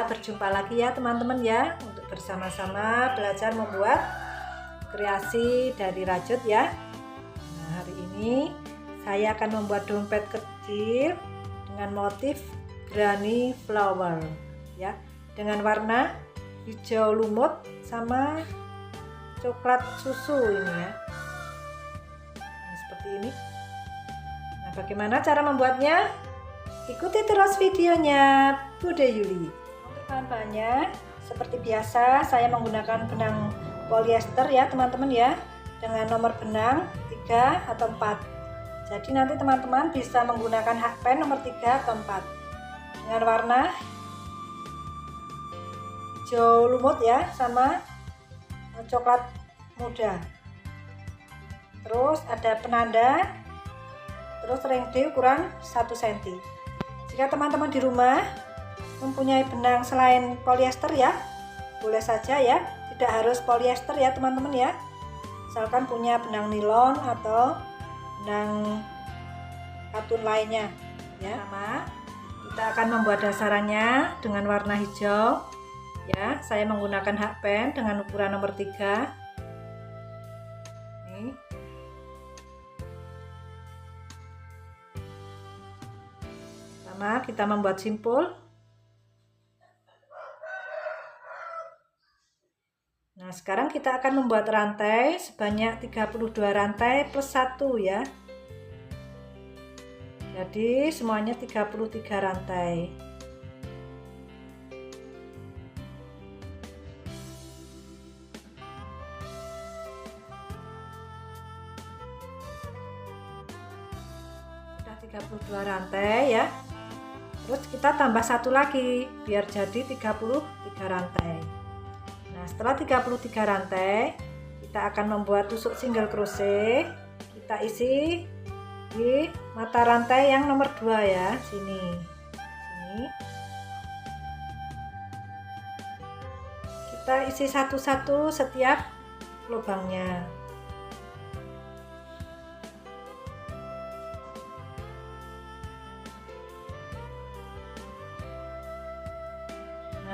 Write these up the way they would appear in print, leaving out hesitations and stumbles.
kita berjumpa lagi ya teman-teman ya, untuk bersama-sama belajar membuat kreasi dari rajut ya. Nah, hari ini saya akan membuat dompet kecil dengan motif granny flower ya, dengan warna hijau lumut sama coklat susu ini ya. Nah, seperti ini. Nah, bagaimana cara membuatnya? Ikuti terus videonya Bude Yuli. Untuk bahan-bahannya seperti biasa saya menggunakan benang polyester ya teman-teman ya, dengan nomor benang 3 atau 4. Jadi nanti teman-teman bisa menggunakan hakpen nomor 3 atau 4 dengan warna hijau lumut ya, sama coklat muda. Terus ada penanda, terus ringde ukuran 1 cm. Jika teman-teman di rumah mempunyai benang selain polyester ya, boleh saja ya, tidak harus polyester ya teman-teman ya. Misalkan punya benang nilon atau benang katun lainnya ya. Sama kita akan membuat dasarannya dengan warna hijau ya. Saya menggunakan hakpen dengan ukuran nomor 3. Nih. Sama kita membuat simpul. Nah, sekarang kita akan membuat rantai sebanyak 32 rantai plus 1 ya. Jadi semuanya 33 rantai. Sudah 32 rantai ya. Terus kita tambah satu lagi biar jadi 33 rantai. Nah, setelah 33 rantai kita akan membuat tusuk single crochet. Kita isi di mata rantai yang nomor 2 ya, sini. Kita isi satu-satu setiap lubangnya.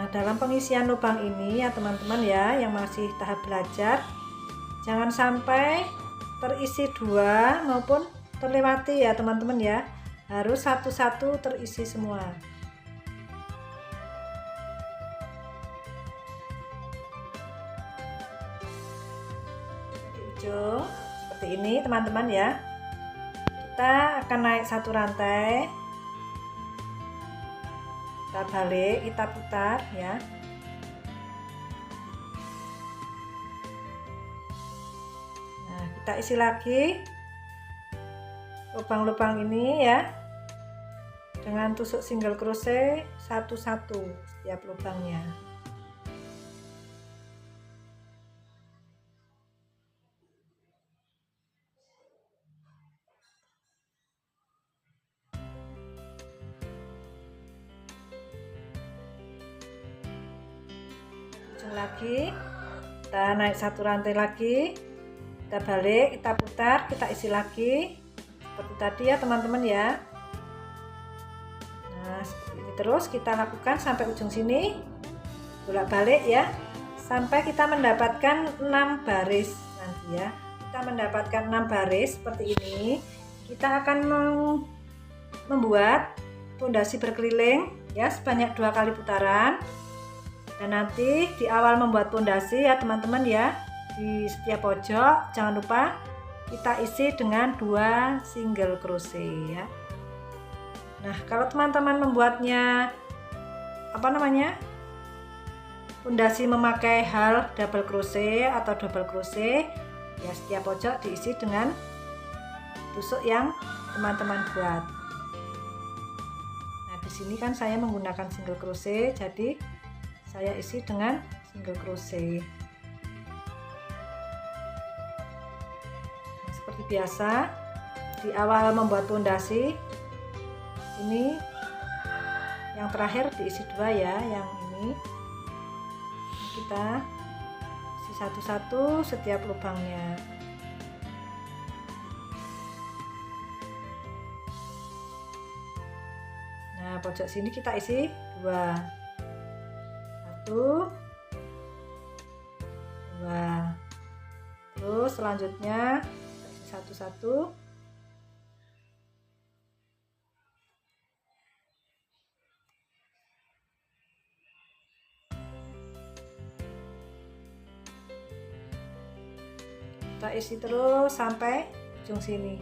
Nah, dalam pengisian lubang ini ya teman-teman ya, yang masih tahap belajar, jangan sampai terisi 2 maupun terlewati ya teman-teman ya, harus satu-satu terisi semua. Hijau seperti ini teman-teman ya. Kita akan naik satu rantai, kita balik, kita putar ya. Nah, kita isi lagi lubang-lubang ini ya, dengan tusuk single crochet satu-satu setiap lubangnya. Lagi kita naik satu rantai lagi, kita balik, kita putar, kita isi lagi seperti tadi ya teman-teman ya. Nah, seperti ini terus kita lakukan sampai ujung sini, bolak-balik ya, sampai kita mendapatkan 6 baris nanti ya. Kita mendapatkan 6 baris seperti ini, kita akan membuat pondasi berkeliling ya, sebanyak 2 kali putaran. Dan nanti di awal membuat pondasi ya teman-teman ya, di setiap pojok jangan lupa kita isi dengan 2 single crochet ya. Nah, kalau teman-teman membuatnya pondasi memakai hal double crochet atau double crochet ya, setiap pojok diisi dengan tusuk yang teman-teman buat. Nah, di sini kan saya menggunakan single crochet, jadi saya isi dengan single crochet. Nah, seperti biasa di awal membuat pondasi ini yang terakhir diisi 2 ya, yang ini kita isi satu-satu setiap lubangnya. Nah, pojok sini kita isi 2. 1, 2. Terus selanjutnya satu-satu. Kita isi terus sampai ujung sini.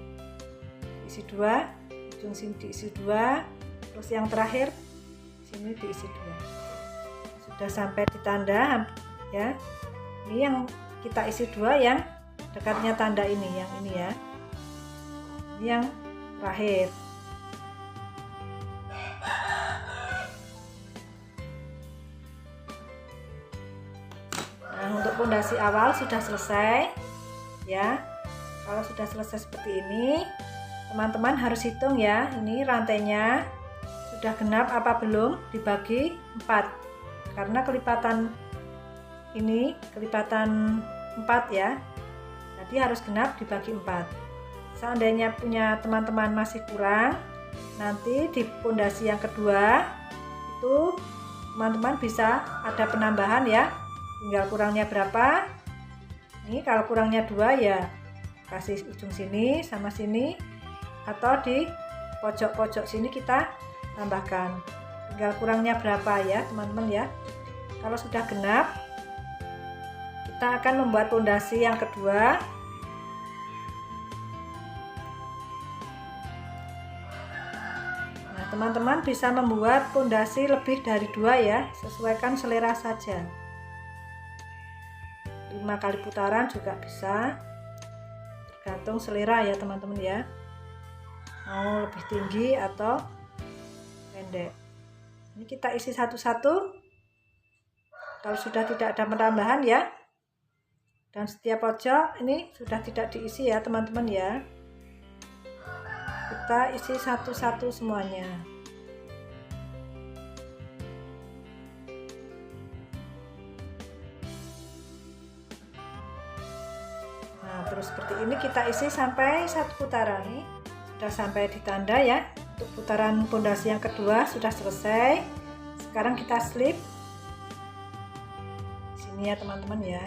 Isi 2, ujung sini diisi 2, terus yang terakhir sini diisi 2. Sudah sampai di tanda ya. Ini yang kita isi 2 yang dekatnya tanda ini, yang ini ya. Ini yang terakhir. Nah, untuk pondasi awal sudah selesai ya. Kalau sudah selesai seperti ini, teman-teman harus hitung ya, ini rantainya sudah genap apa belum, dibagi 4 karena kelipatan ini kelipatan 4 ya, jadi harus genap dibagi 4. Seandainya punya teman-teman masih kurang, nanti di pondasi yang kedua itu teman-teman bisa ada penambahan ya, tinggal kurangnya berapa. Ini kalau kurangnya 2 ya kasih ujung sini sama sini, atau di pojok-pojok sini kita tambahkan, tinggal kurangnya berapa ya teman-teman ya. Kalau sudah genap, kita akan membuat pondasi yang kedua. Nah, teman-teman bisa membuat pondasi lebih dari 2 ya, sesuaikan selera saja. 5 kali putaran juga bisa, tergantung selera ya teman-teman ya, mau lebih tinggi atau pendek. Ini kita isi satu-satu kalau sudah tidak ada penambahan ya, dan setiap pojok ini sudah tidak diisi ya teman-teman ya. Kita isi satu-satu semuanya. Terus seperti ini kita isi sampai 1 putaran. Nih sudah sampai di tanda ya. Untuk putaran pondasi yang kedua sudah selesai. Sekarang kita slip sini ya teman-teman ya.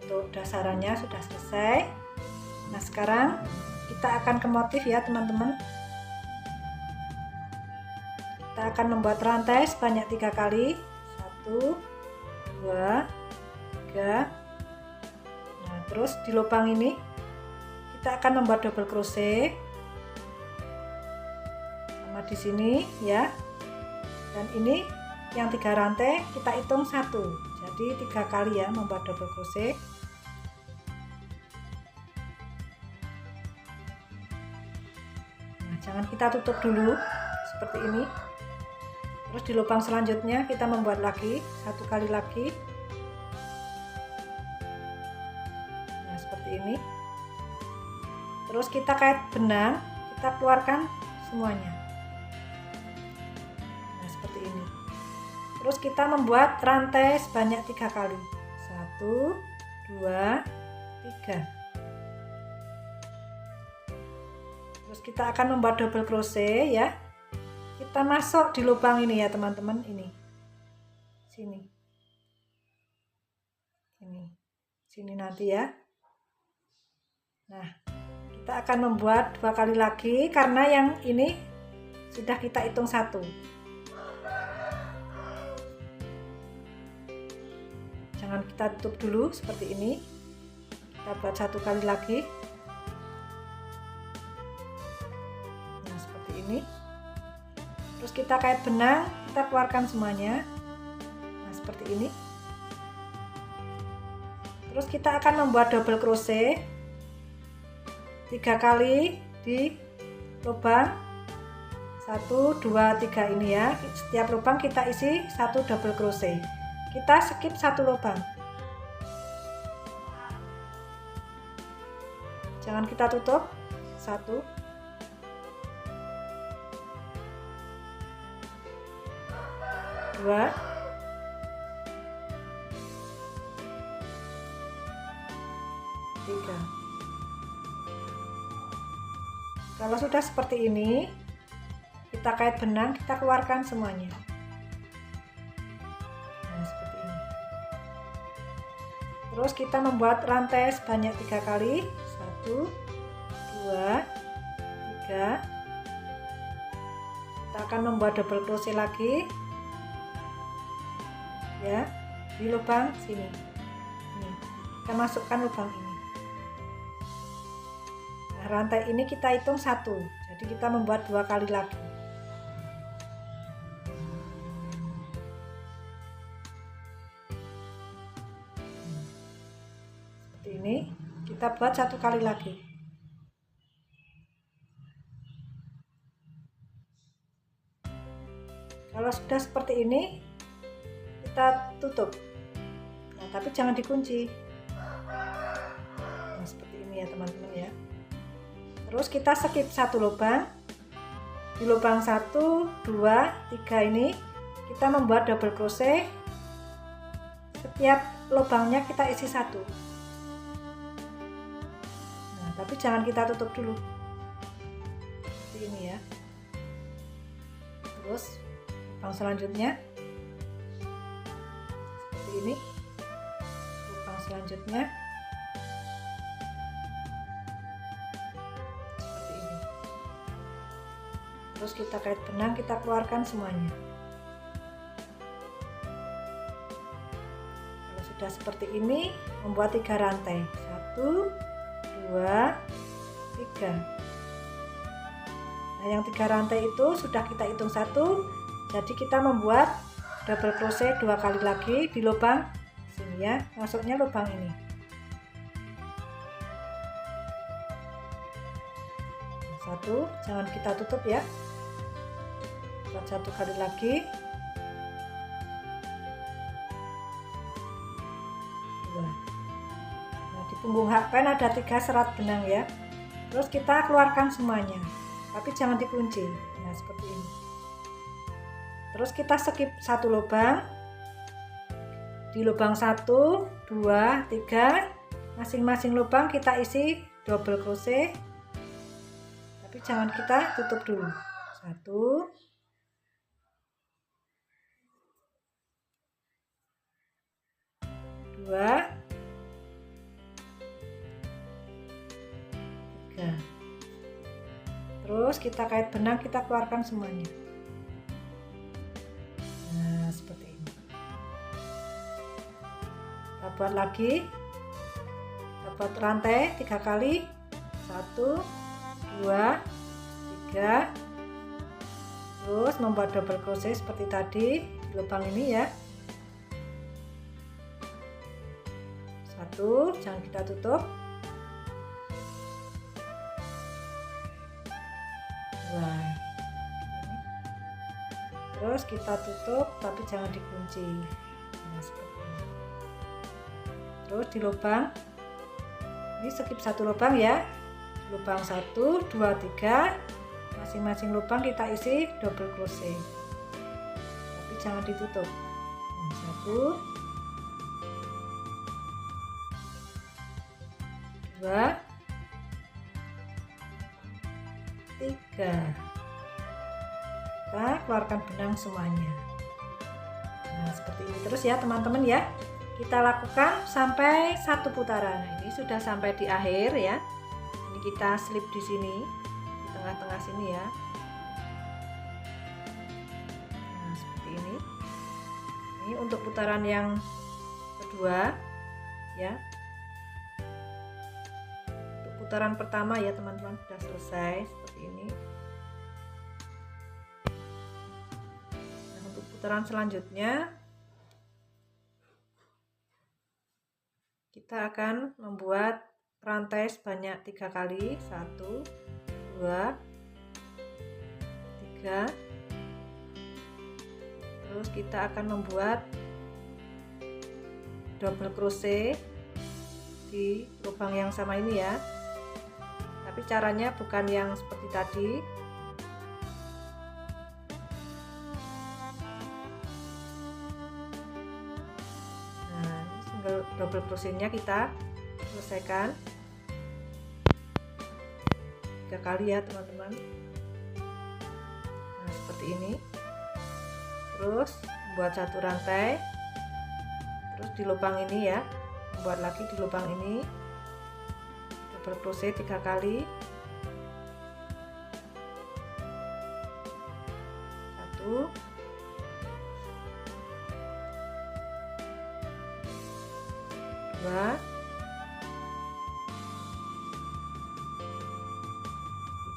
Untuk dasarannya sudah selesai. Nah, sekarang kita akan ke motif ya teman-teman. Kita akan membuat rantai sebanyak 3 kali. 1, 2, 3. Nah, terus di lubang ini kita akan membuat double crochet sama di sini ya. Dan ini yang 3 rantai kita hitung 1, jadi 3 kali ya membuat double crochet. Nah, jangan kita tutup dulu seperti ini. Terus di lubang selanjutnya kita membuat lagi 1 kali lagi. Nah, seperti ini. Terus kita kait benang, kita keluarkan semuanya. Nah, seperti ini. Terus kita membuat rantai sebanyak 3 kali. 1, 2, 3. Terus kita akan membuat double crochet ya. Kita masuk di lubang ini ya teman-teman, ini sini nanti ya. Nah, kita akan membuat 2 kali lagi karena yang ini sudah kita hitung 1. Jangan kita tutup dulu seperti ini, kita buat 1 kali lagi. Nah, seperti ini. Terus kita kait benang, kita keluarkan semuanya. Nah, seperti ini. Terus kita akan membuat double crochet 3 kali di lubang 1, 2, 3 ini ya. Setiap lubang kita isi 1 double crochet. Kita skip 1 lubang. Jangan kita tutup. 1, 2, 3. Kalau sudah seperti ini, kita kait benang, kita keluarkan semuanya. Nah, seperti ini. Terus kita membuat rantai sebanyak 3 kali. 1, 2, 3. Kita akan membuat double crochet lagi ya di lubang sini. Ini kita masukkan lubang ini. Nah, rantai ini kita hitung 1, jadi kita membuat 2 kali lagi. Seperti ini, kita buat 1 kali lagi. Kalau sudah seperti ini, kita tutup. Nah, tapi jangan dikunci. Nah, seperti ini ya teman-teman ya. Terus kita skip 1 lubang. Di lubang 1, 2, 3 ini kita membuat double crochet. Setiap lubangnya kita isi 1. Nah, tapi jangan kita tutup dulu. Seperti ini ya. Terus lubang selanjutnya seperti ini, lubang selanjutnya seperti ini. Terus kita kait benang, kita keluarkan semuanya. Kalau sudah seperti ini, membuat 3 rantai. 1, 2, 3. Nah, yang 3 rantai itu sudah kita hitung 1, jadi kita membuat double crochet 2 kali lagi di lubang sini ya, masuknya lubang ini. 1, jangan kita tutup ya, buat 1 kali lagi. 2. Nah, di punggung hakpen ada 3 serat benang ya. Terus kita keluarkan semuanya, tapi jangan dikunci. Nah, seperti ini. Terus kita skip 1 lubang. Di lubang 1, 2, 3, masing-masing lubang kita isi double crochet, tapi jangan kita tutup dulu. 1, 2, 3. Terus kita kait benang, kita keluarkan semuanya. Nah, seperti ini. Kita buat lagi. Kita buat rantai 3 kali. 1, 2, 3. Terus membuat double crochet seperti tadi di lubang ini ya. 1, jangan kita tutup. 2. Terus kita tutup, tapi jangan dikunci. Nah, seperti ini. Terus di lubang ini skip 1 lubang ya. Di lubang 1, 2, 3, masing-masing lubang kita isi double crochet, tapi jangan ditutup. 1, 2, 3. Kita keluarkan benang semuanya. Nah, seperti ini terus ya teman-teman ya. Kita lakukan sampai 1 putaran. Nah, ini sudah sampai di akhir ya. Ini kita slip di sini, di tengah-tengah sini ya. Nah, seperti ini. Ini untuk putaran yang kedua ya. Untuk putaran pertama ya teman-teman sudah selesai seperti ini. Nah, untuk putaran selanjutnya kita akan membuat rantai sebanyak 3 kali. 1, 2, 3. Terus kita akan membuat double crochet di lubang yang sama ini ya, tapi caranya bukan yang seperti tadi. Double crochetnya kita selesaikan 3 kali ya teman-teman. Nah, seperti ini. Terus buat satu rantai, terus di lubang ini ya, buat lagi di lubang ini double crochet 3 kali, 1, 2,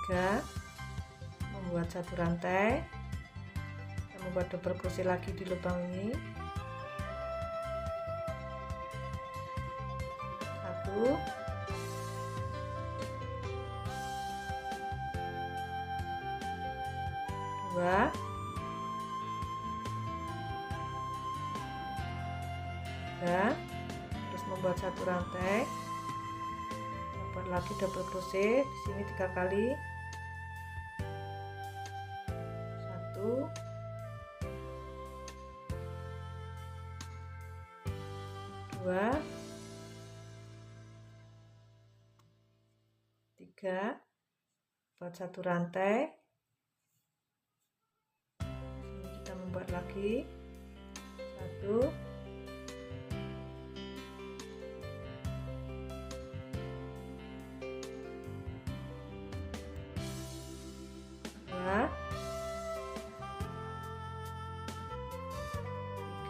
3, membuat satu rantai, kita membuat double crochet lagi di lubang ini, 1, 2, 3, terus membuat satu rantai, membuat lagi double crochet di sini 3 kali, 1, 2, 3, buat satu rantai, sini kita membuat lagi 1, 2,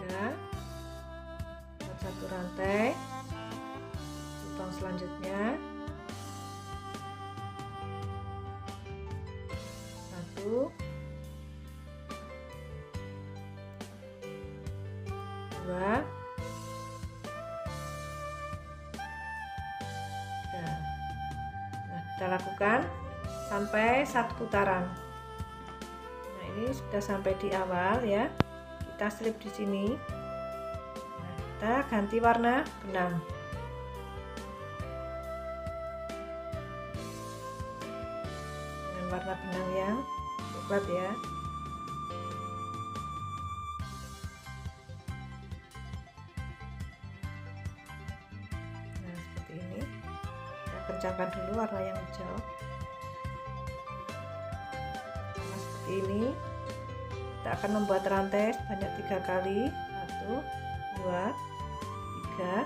3, buat satu rantai, lubang selanjutnya, 1, 2, 3. Nah, kita lakukan sampai 1 putaran. Nah, ini sudah sampai di awal ya. Kita slip di sini. Nah, kita ganti warna benang. Dengan warna benang yang coklat ya. Nah, seperti ini. Kita kencangkan dulu warna yang hijau. Nah, seperti ini. Kita akan membuat rantai sebanyak 3 kali, 1, 2, 3,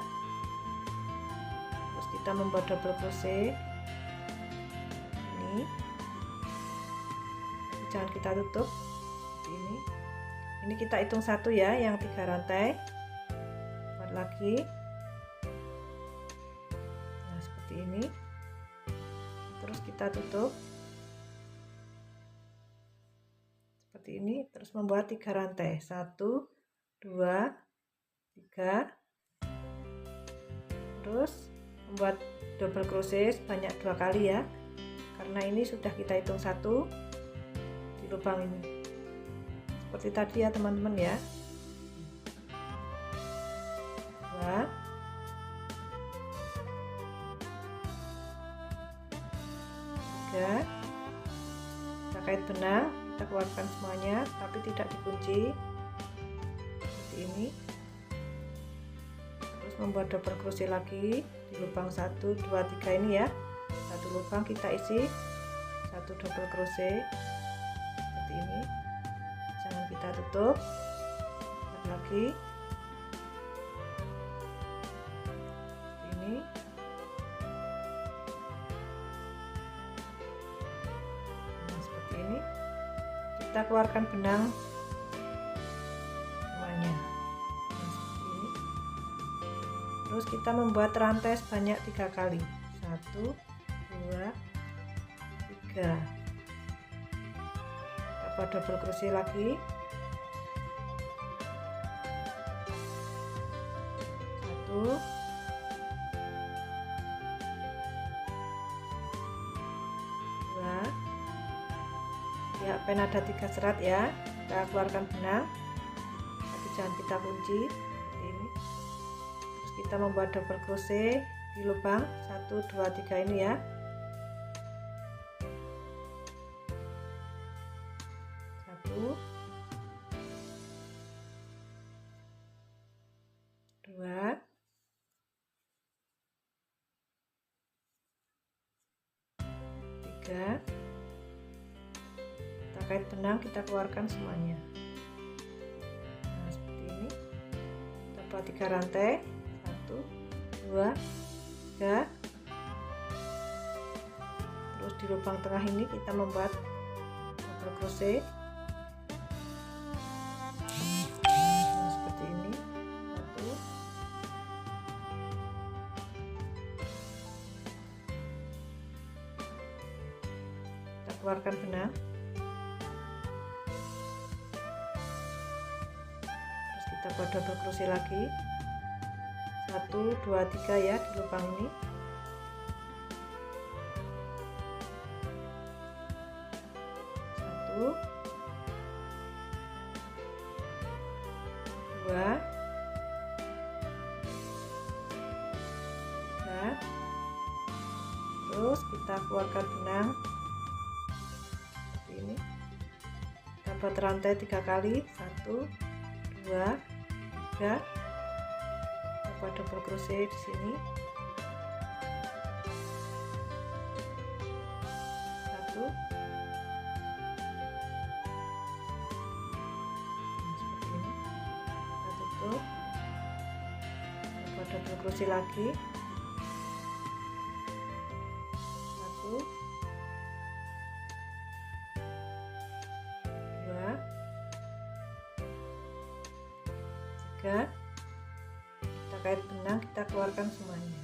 terus kita membuat double crochet ini, jangan kita tutup seperti ini kita hitung 1 ya, yang 3 rantai, buat lagi, nah seperti ini, terus kita tutup seperti ini, terus membuat 3 rantai, 1, 2, 3, terus membuat double crochet sebanyak 2 kali ya, karena ini sudah kita hitung 1 di lubang ini, seperti tadi ya teman-teman ya. 2, 3, kita kait benang, kita keluarkan semuanya tapi tidak dikunci seperti ini, terus membuat double crochet lagi di lubang 1, 2, 3 ini ya, satu lubang kita isi 1 double crochet seperti ini, jangan kita tutup, buat lagi seperti ini. Kita keluarkan benang semuanya, nah, seperti ini. Terus kita membuat rantai sebanyak 3 kali, 1, 2, 3, kita buat double crochet lagi, 1, 2, ya pen ada 3 serat ya, kita keluarkan benang tapi jangan kita kunci seperti ini, terus kita membuat double crochet di lubang 1, 2, 3 ini ya, 1, 2, 3, kita kait benang, kita keluarkan semuanya. Nah, seperti ini. Kita buat 3 rantai, 1 2 3. Terus di lubang tengah ini kita membuat double crochet. Nah, seperti ini. 1 kita keluarkan benang. Terus kita buat double crochet lagi. 1 2 3 ya di lubang ini. 1 2 3. Terus kita keluarkan benang seperti ini. Kita buat rantai 3 kali, 1 2 3. Kita buat double crochet di sini. 1. Seperti ini. Kita tutup. Kita buat double crochet lagi. 1 2 3. Kita kait benang, kita keluarkan semuanya.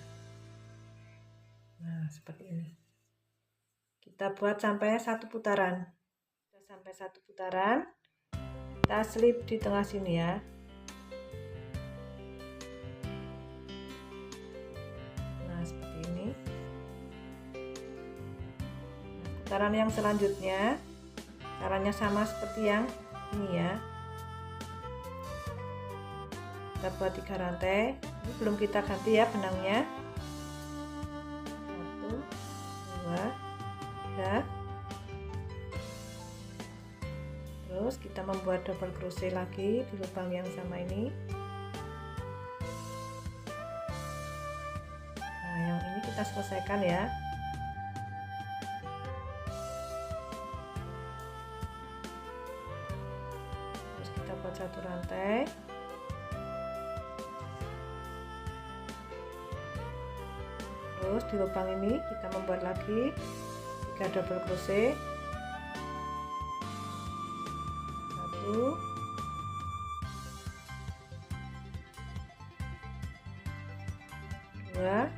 Nah, seperti ini. Kita buat sampai 1 putaran. Sudah sampai 1 putaran, kita slip di tengah sini ya. Nah, seperti ini. Putaran yang selanjutnya caranya sama seperti yang ini ya. Kita buat 3 rantai. Ini belum kita ganti ya benangnya. 1 2 3. Terus kita membuat double crochet lagi di lubang yang sama ini. Nah, yang ini kita selesaikan ya. Terus kita buat 1 rantai. Terus di lubang ini kita membuat lagi 3 double crochet. 1 2 3.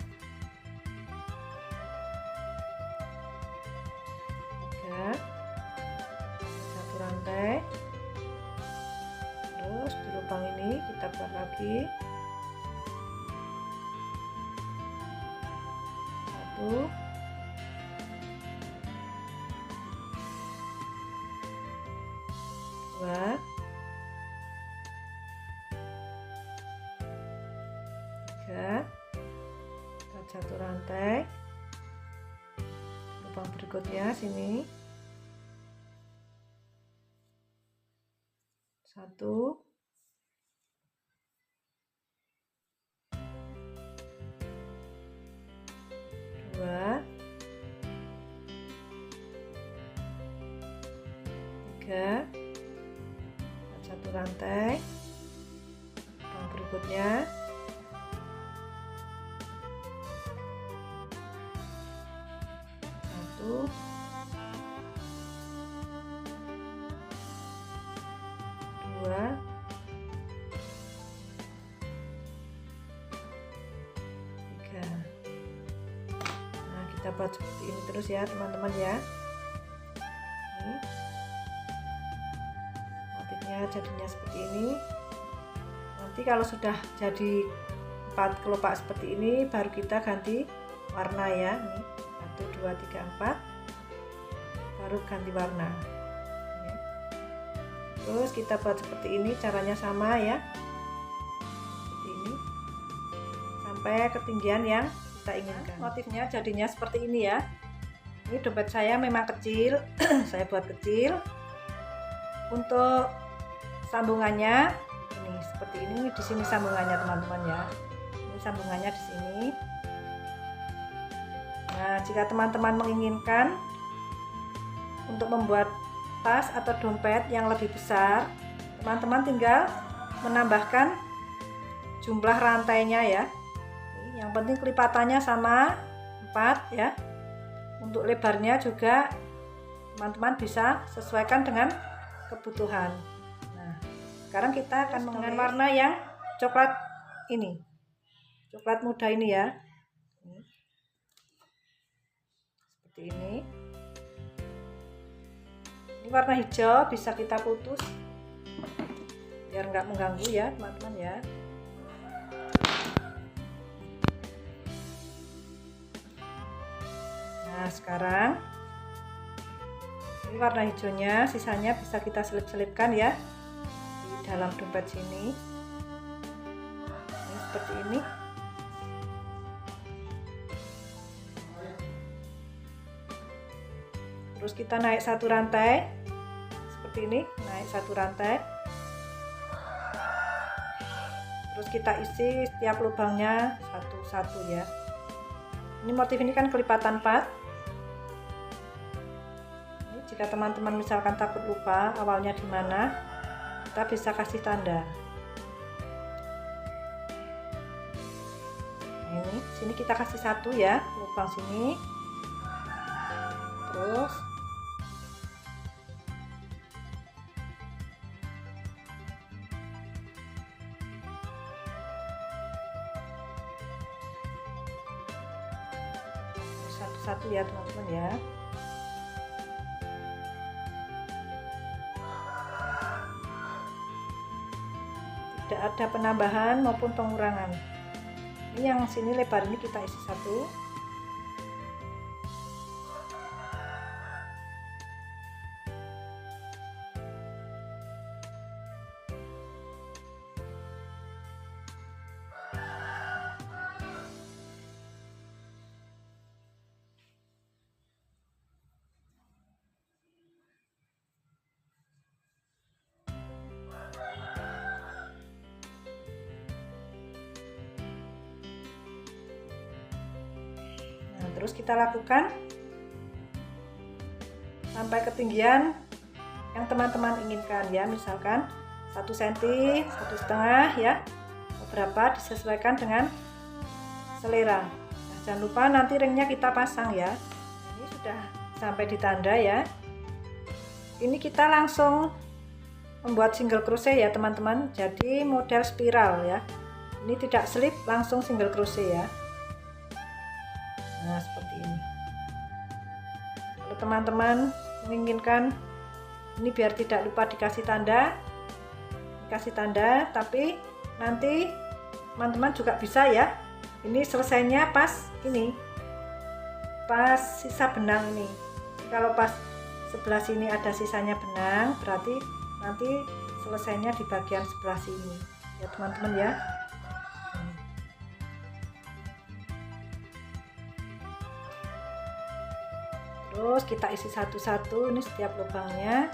1 rantai. Terus di lubang ini kita buat lagi 1 2 3. Buat 1 rantai. Lubang berikutnya sini 1 2 3. 1 rantai. Lubang berikutnya 1 2 3. Nah, kita buat seperti ini terus ya teman-teman ya. Ini motifnya jadinya seperti ini. Nanti kalau sudah jadi 4 kelopak seperti ini baru kita ganti warna ya. Nih 1 2 3 4 baru ganti warna. Terus kita buat seperti ini, caranya sama ya, seperti ini sampai ketinggian yang kita inginkan. Motifnya jadinya seperti ini ya. Ini dompet saya memang kecil, saya buat kecil. Untuk sambungannya ini seperti ini, di sini sambungannya teman-teman ya. Ini sambungannya di sini. Nah, jika teman-teman menginginkan untuk membuat tas atau dompet yang lebih besar, teman-teman tinggal menambahkan jumlah rantainya ya. Yang penting kelipatannya sama 4 ya. Untuk lebarnya juga teman-teman bisa sesuaikan dengan kebutuhan. Nah, sekarang kita akan menggunakan warna yang coklat ini, coklat muda ini ya. Seperti ini. Ini warna hijau bisa kita putus biar nggak mengganggu ya teman-teman ya. Nah sekarang ini warna hijaunya, sisanya bisa kita selip-selipkan ya di dalam dompet sini. Ini seperti ini. Terus kita naik satu rantai seperti ini, naik satu rantai. Terus kita isi setiap lubangnya satu-satu ya. Ini motif ini kan kelipatan 4. Ini jika teman-teman misalkan takut lupa awalnya di mana, kita bisa kasih tanda. Ini sini kita kasih satu ya, lubang sini. Terus satu-satu ya teman-teman ya. Tidak ada penambahan maupun pengurangan. Ini yang sini lebar ini kita isi satu. Terus kita lakukan sampai ketinggian yang teman-teman inginkan ya, misalkan 1 cm, 1,5 ya, beberapa disesuaikan dengan selera. Nah, jangan lupa nanti ringnya kita pasang ya. Ini sudah sampai di tanda ya. Ini kita langsung membuat single crochet ya teman-teman, jadi model spiral ya. Ini tidak slip, langsung single crochet ya. Nah seperti ini. Kalau teman-teman menginginkan ini biar tidak lupa dikasih tanda, tapi nanti teman-teman juga bisa ya. Ini selesainya pas ini, pas sisa benang ini. Kalau pas sebelah sini ada sisanya benang, berarti nanti selesainya di bagian sebelah sini ya teman-teman ya. Terus kita isi satu-satu ini setiap lubangnya.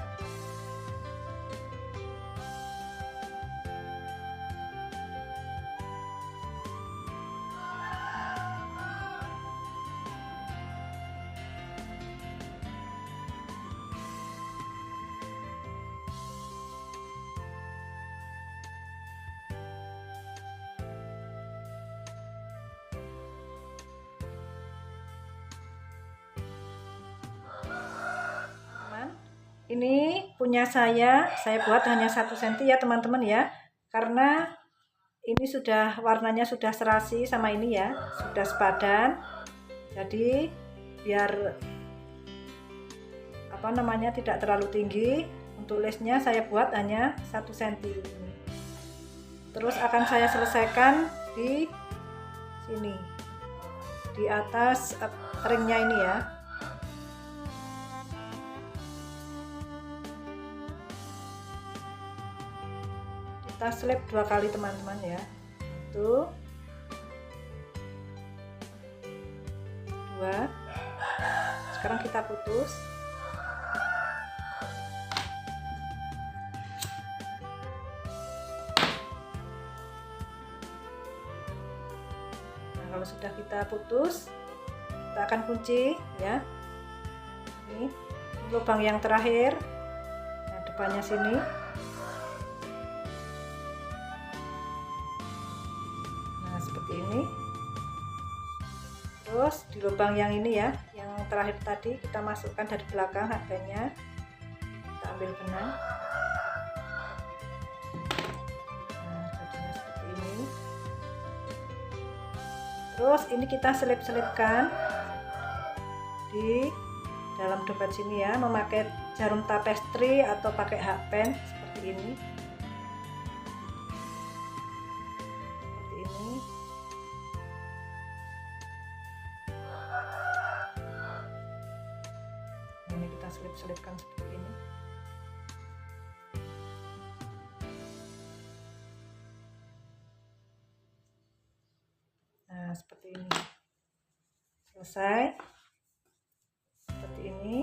Ini punya saya buat hanya 1 cm ya teman-teman ya, karena ini sudah warnanya sudah serasi sama ini ya, sudah sepadan. Jadi biar tidak terlalu tinggi, untuk lesnya saya buat hanya 1 cm. Terus akan saya selesaikan di sini, di atas ringnya ini ya. Kita slip 2 kali teman-teman ya. 1, 2. Sekarang kita putus. Nah, kalau sudah kita putus, kita akan kunci ya. Ini lubang yang terakhir depannya sini. Nah, seperti ini. Terus di lubang yang ini ya, yang terakhir tadi kita masukkan dari belakang hakbannya. Kita ambil benang. Nah, jadinya seperti ini. Terus ini kita selip-selipkan di dalam dompet sini ya, memakai jarum tapestri atau pakai hakban seperti ini. Seperti ini. Ini kita selip-selipkan seperti ini. Nah, seperti ini. Selesai. Seperti ini.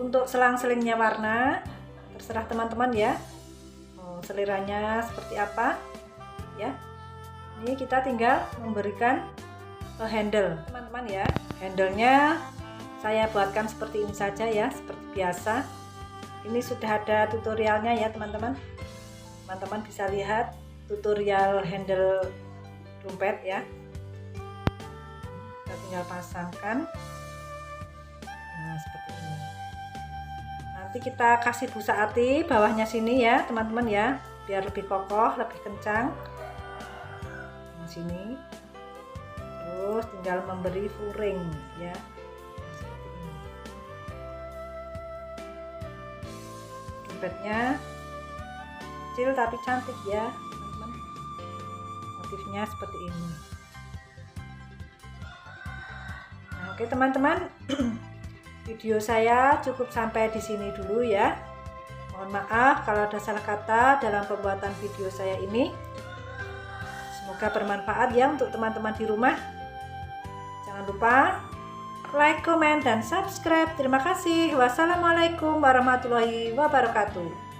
Untuk selang-selingnya warna terserah teman-teman ya. Seliranya seperti apa ya. Ini kita tinggal memberikan handle teman-teman ya. Handlenya saya buatkan seperti ini saja ya, seperti biasa. Ini sudah ada tutorialnya ya teman-teman. Teman-teman bisa lihat tutorial handle dompet ya. Kita tinggal pasangkan. Nah, seperti ini. Nanti kita kasih busa ati bawahnya sini ya teman-teman ya, biar lebih kokoh, lebih kencang. Di sini. Terus tinggal memberi furing ya. Seperti ini. Dompetnya kecil tapi cantik ya teman-teman. Motifnya seperti ini. Nah, oke teman-teman. Video saya cukup sampai di sini dulu ya. Mohon maaf kalau ada salah kata dalam pembuatan video saya ini. Semoga bermanfaat ya untuk teman-teman di rumah. Jangan lupa like, komen, dan subscribe. Terima kasih. Wassalamualaikum warahmatullahi wabarakatuh.